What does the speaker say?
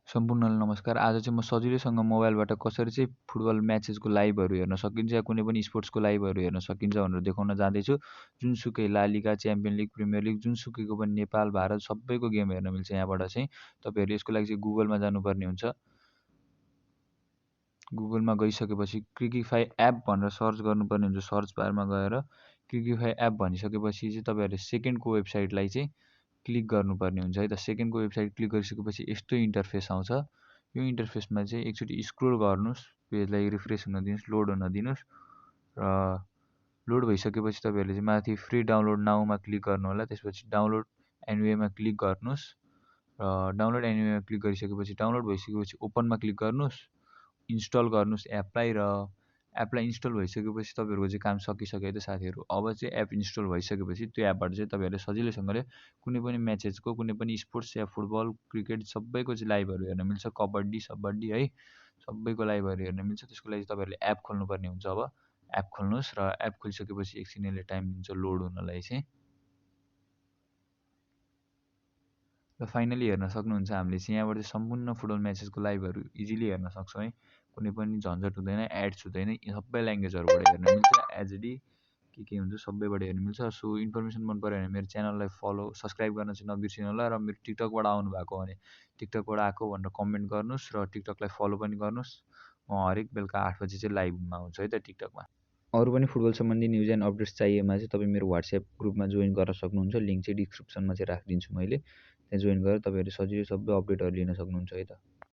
सम्पूर्णलाई नमस्कार। आज चाहिँ म सजिलैसँग मोबाइलबाट कसरी चाहिँ फुटबल म्याचेसको लाइभहरू हेर्न सकिन्छ या कुनै पनि स्पोर्ट्सको लाइभहरू हेर्न सकिन्छ भनेर देखाउन जाँदैछु। जुनसुकै ला लिगा, च्याम्पियन लिग, प्रिमियर लिग जुनसुकैको पनि नेपाल, भारत सबैको गेम हेर्न मिल्छ यहाँबाट चाहिँ। तपाईँहरूले यसको लागि चाहिँ गुगलमा जानुपर्ने हुन्छ। गुगलमा गइसकेपछि क्रिकिफाई एप भनेर सर्च गर्नुपर्ने हुन्छ। सर्च बारमा गएर क्रिकिफाई एप भनिसकेपछि चाहिँ तपाईँहरूले सेकेन्डको वेबसाइटलाई चाहिँ क्लिक गर्नुपर्ने हुन्छ है त। सेकेन्डको वेबसाइट क्लिक गरिसकेपछि यस्तो इन्टरफेस आउँछ। यो इन्टरफेसमा चाहिँ एकचोटि स्क्रोल गर्नुहोस्, पेजलाई रिफ्रेस हुन दिनुहोस्, लोड हुन दिनुहोस् र लोड भइसकेपछि तपाईँहरूले चाहिँ माथि फ्री डाउनलोड नाउमा क्लिक गर्नु होला। त्यसपछि डाउनलोड एनिवेमा क्लिक गर्नुहोस् र डाउनलोड एनिवेमा क्लिक गरिसकेपछि डाउनलोड भइसकेपछि ओपनमा क्लिक गर्नुहोस्, इन्स्टल गर्नुहोस् एपलाई र एपलाई इन्स्टल भइसकेपछि तपाईँहरूको चाहिँ काम सकिसक्यो है त साथीहरू। अब चाहिँ एप इन्स्टल भइसकेपछि त्यो एपबाट चाहिँ तपाईँहरूले सजिलैसँगले कुनै पनि म्याचेसको, कुनै पनि स्पोर्ट्स या फुटबल, क्रिकेट सबैको चाहिँ लाइभहरू हेर्न मिल्छ। कबड्डी सबड्डी है सबैको लाइभहरू हेर्न मिल्छ। त्यसको लागि तपाईँहरूले एप खोल्नुपर्ने हुन्छ। अब एप खोल्नुहोस् र एप खोलिसकेपछि एकछिन यसले टाइम दिन्छ लोड हुनलाई चाहिँ। र फाइनली हेर्न सक्नुहुन्छ हामीले चाहिँ यहाँबाट चाहिँ सम्पूर्ण फुटबल म्याचेसको लाइभहरू इजिली हेर्न सक्छौँ है। कुनै पनि झन्झट हुँदैन, एड्स हुँदैन। यी सबै ल्याङ्ग्वेजहरूबाट हेर्न मिल्छ। एचडी के हुन्छ सबैबाट हेर्न मिल्छ। सो इन्फर्मेसन मन पऱ्यो भने मेरो च्यानललाई सब्सक्राइब गर्न चाहिँ नबिर्सिनु होला र मेरो टिकटकबाट आउनुभएको भने टिकटकबाट आएको भनेर कमेन्ट गर्नुहोस् र टिकटकलाई फलो पनि गर्नुहोस्। म हरेक बेलुका 8 बजी चाहिँ लाइभमा आउँछु है त टिकटकमा। अरू पनि फुटबल सम्बन्धी न्युज एन्ड अपडेट्स चाहिएमा चाहिँ तपाईँ मेरो वाट्सएप ग्रुपमा जोइन गर्न सक्नुहुन्छ। लिङ्क चाहिँ डिस्क्रिप्सनमा चाहिँ राखिदिन्छु मैले। त्यहाँ जोइन गरेर तपाईँहरूले सजिलै सबै अपडेटहरू लिन सक्नुहुन्छ है त।